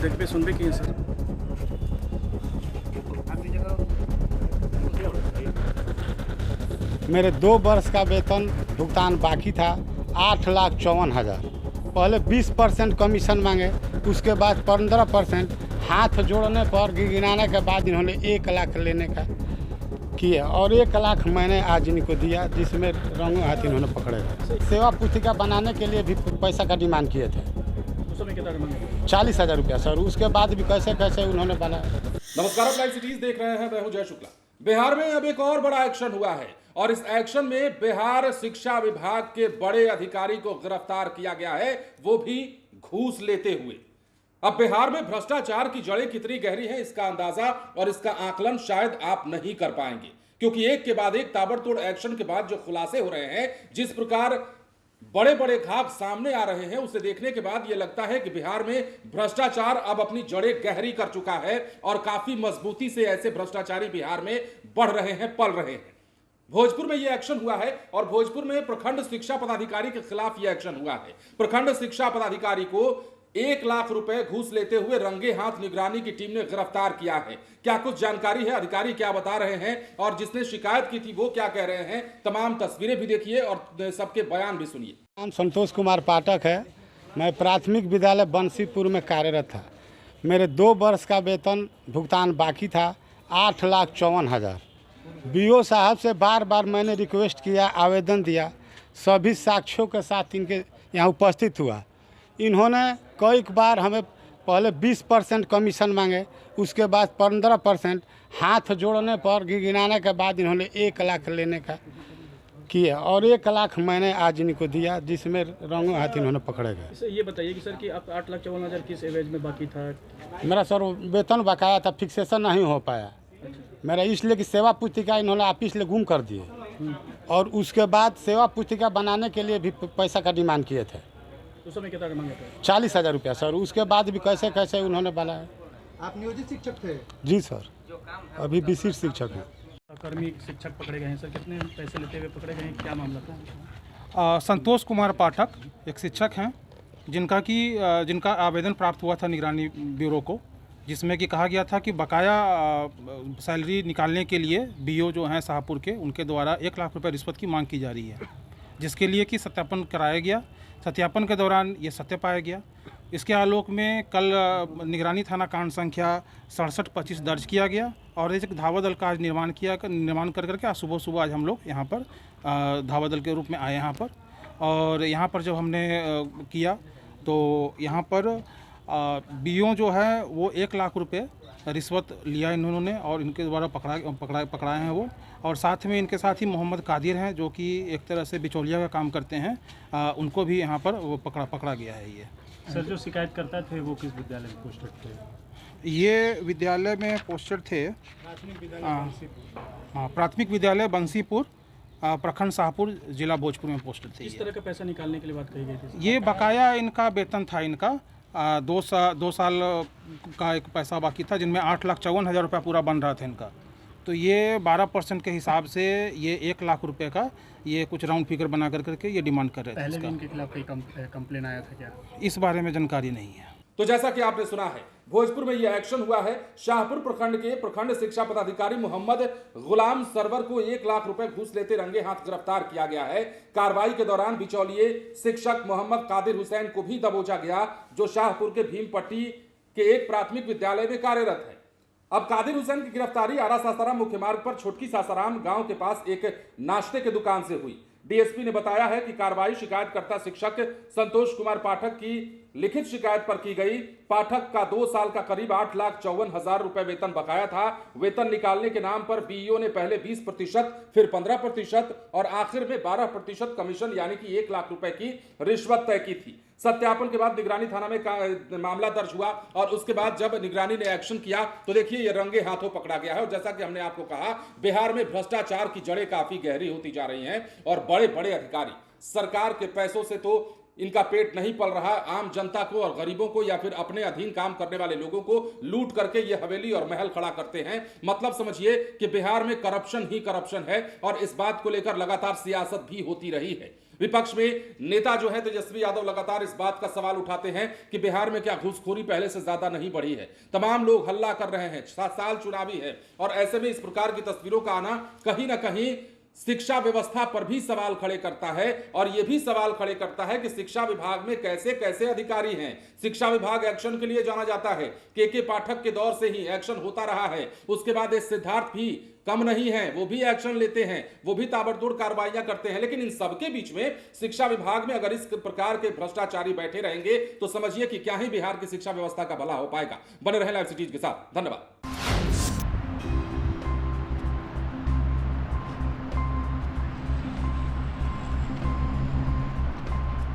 देख पे सुन भी किए सर। मेरे 2 वर्ष का वेतन भुगतान बाकी था 8,54,000। पहले 20% कमीशन मांगे, उसके बाद 15% हाथ जोड़ने पर गिनाने के बाद इन्होंने 1 लाख लेने का किया और 1 लाख मैंने आज इनको दिया, जिसमें रंगों हाथ इन्होंने पकड़े थे। सेवा पुस्तिका बनाने के लिए भी पैसा का डिमांड किए थे, उस समय कितना मांगे? 40,000 रुपया सर। उसके बाद भी कैसे कैसे उन्होंने बनाया। नमस्कार, आप लाइव सिटीज देख रहे हैं, मैं हूं जय शुक्ला। बिहार में अब एक और बड़ा एक्शन हुआ है और इस एक्शन में बिहार शिक्षा विभाग के बड़े अधिकारी को गिरफ्तार किया गया है, वो भी घूस लेते हुए। अब बिहार में भ्रष्टाचार की जड़ें कितनी गहरी हैं, इसका अंदाजा और इसका आकलन शायद आप नहीं कर पाएंगे, क्योंकि एक के बाद एक ताबड़तोड़ एक्शन के बाद जो खुलासे हो रहे हैं, जिस प्रकार बड़े बड़े घाव सामने आ रहे हैं, उसे देखने के बाद यह लगता है कि बिहार में भ्रष्टाचार अब अपनी जड़ें गहरी कर चुका है और काफी मजबूती से ऐसे भ्रष्टाचारी बिहार में बढ़ रहे हैं, पल रहे हैं। भोजपुर में यह एक्शन हुआ है और भोजपुर में प्रखंड शिक्षा पदाधिकारी के खिलाफ यह एक्शन हुआ है। प्रखंड शिक्षा पदाधिकारी को 1 लाख रुपए घूस लेते हुए रंगे हाथ निगरानी की टीम ने गिरफ्तार किया है। क्या कुछ जानकारी है, अधिकारी क्या बता रहे हैं और जिसने शिकायत की थी वो क्या कह रहे हैं, तमाम तस्वीरें भी देखिए और सबके बयान भी सुनिए। नाम संतोष कुमार पाठक है। मैं प्राथमिक विद्यालय बंसीपुर में कार्यरत था। मेरे 2 वर्ष का वेतन भुगतान बाकी था 8,54,000। बीओ साहब से बार बार मैंने रिक्वेस्ट किया, आवेदन दिया, सभी साक्ष्यों के साथ इनके यहाँ उपस्थित हुआ। इन्होंने कई बार हमें पहले 20% कमीशन मांगे, उसके बाद 15% हाथ जोड़ने पर गिनाने के बाद इन्होंने 1 लाख लेने का किया और 1 लाख मैंने आज इनको दिया, जिसमें रंगों हाथ इन्होंने पकड़े गए। ये बताइए कि सर कि आप 8,54,000 किस एवज में बाकी था? मेरा सर वेतन बकाया था, फिक्सेशन नहीं हो पाया मेरा, इसलिए कि सेवा पुस्तिका इन्होंने ऑफिस ले गुम कर दिए और उसके बाद सेवा पुस्तिका बनाने के लिए भी पैसा का डिमांड किए थे। उस समय कितना मांगे थे? 40,000 रुपया सर। उसके बाद भी कैसे कैसे उन्होंने बनाया। आप नियोजित शिक्षक थे? जी सर, अभी विशिष्ट शिक्षक हैं। कर्मी शिक्षक पकड़े गए हैं सर, कितने पैसे लेते हुए पकड़े गए हैं, क्या मामला था? संतोष कुमार पाठक एक शिक्षक हैं जिनका आवेदन प्राप्त हुआ था निगरानी ब्यूरो को, जिसमें कि कहा गया था कि बकाया सैलरी निकालने के लिए बीओ जो हैं शाहपुर के, उनके द्वारा 1 लाख रुपए रिश्वत की मांग की जा रही है, जिसके लिए कि सत्यापन कराया गया। सत्यापन के दौरान ये सत्य पाया गया। इसके आलोक में कल निगरानी थाना कांड संख्या 6725 दर्ज किया गया और एक धावा दल का आज निर्माण कर करके आज सुबह आज हम लोग यहाँ पर धावा दल के रूप में आए यहाँ पर। और यहाँ पर जब हमने किया तो यहाँ पर बीओ जो है वो 1 लाख रुपए रिश्वत लिया इन्होंने और इनके द्वारा पकड़ाए हैं वो। और साथ में इनके साथ ही मोहम्मद कादिर हैं, जो कि एक तरह से बिचौलिया का काम करते हैं, उनको भी यहाँ पर वो पकड़ा गया है। ये सर जो शिकायत करता थे वो किस विद्यालय में पोस्टेड थे? ये विद्यालय में पोस्टेड थे प्राथमिक विद्यालय बंसीपुर, प्रखंड शाहपुर, जिला भोजपुर में पोस्टेड थे। इस तरह का पैसा निकालने के लिए बात कही गई थी? ये बकाया इनका वेतन था, इनका 2 साल का एक पैसा बाकी था, जिनमें 8,54,000 रुपया पूरा बन रहा था इनका। तो ये 12% के हिसाब से ये 1 लाख रुपए का ये कुछ राउंड फिगर बना करके ये डिमांड कर रहे थे। पहले भी इनके खिलाफ कोई कंप्लेन आया था क्या? इस बारे में जानकारी नहीं है। तो जैसा कि आपने सुना है, भोजपुर में यह एक्शन हुआ है। शाहपुर प्रखंड के प्रखंड शिक्षा पदाधिकारी मोहम्मद गुलाम सरवर को 1 लाख रुपए घूस लेते रंगे हाथ गिरफ्तार किया गया है। कार्रवाई के दौरान बिचौलिए शिक्षक मोहम्मद कादिर हुसैन को भी दबोचा गया, जो शाहपुर के भीमपट्टी के एक प्राथमिक विद्यालय में कार्यरत है। अब कादिर हुसैन की गिरफ्तारी आरा सासाराम मुख्य मार्ग पर छोटकी सासाराम गांव के पास एक नाश्ते के दुकान से हुई। डीएसपी ने बताया है कि कार्रवाई शिकायतकर्ता शिक्षक संतोष कुमार पाठक की लिखित शिकायत पर की गई। पाठक का 2 साल का करीब 8,54,000 रुपए वेतन बकाया था। वेतन निकालने के नाम पर बीईओ ने पहले 20%, फिर 15% और आखिर में 12% कमीशन यानी कि 1 लाख रुपए की रिश्वत तय की थी। सत्यापन के बाद निगरानी थाना में मामला दर्ज हुआ और उसके बाद जब निगरानी ने एक्शन किया तो देखिए ये रंगे हाथों पकड़ा गया है। और जैसा कि हमने आपको कहा, बिहार में भ्रष्टाचार की जड़ें काफी गहरी होती जा रही हैं और बड़े बड़े अधिकारी सरकार के पैसों से तो इनका पेट नहीं पल रहा, आम जनता को और गरीबों को या फिर अपने अधीन काम करने वाले लोगों को लूट करके ये हवेली और महल खड़ा करते हैं। मतलब समझिए कि बिहार में करप्शन ही करप्शन है और इस बात को लेकर लगातार सियासत भी होती रही है। विपक्ष में नेता जो है तेजस्वी यादव लगातार इस बात का सवाल उठाते हैं कि बिहार में क्या घूसखोरी पहले से ज्यादा नहीं बढ़ी है। तमाम लोग हल्ला कर रहे हैं, 7 साल चुनावी है और ऐसे में इस प्रकार की तस्वीरों का आना कहीं ना कहीं शिक्षा व्यवस्था पर भी सवाल खड़े करता है और यह भी सवाल खड़े करता है कि शिक्षा विभाग में कैसे कैसे अधिकारी हैं। शिक्षा विभाग एक्शन के लिए जाना जाता है, के पाठक के दौर से ही एक्शन होता रहा है। उसके बाद इस सिद्धार्थ भी कम नहीं है, वो भी एक्शन लेते हैं, वो भी ताबड़तोड़ कार्रवाइयां करते हैं। लेकिन इन सबके बीच में शिक्षा विभाग में अगर इस प्रकार के भ्रष्टाचारी बैठे रहेंगे तो समझिए कि क्या ही बिहार की शिक्षा व्यवस्था का भला हो पाएगा। बने रहे लाइव सिटीज के साथ। धन्यवाद।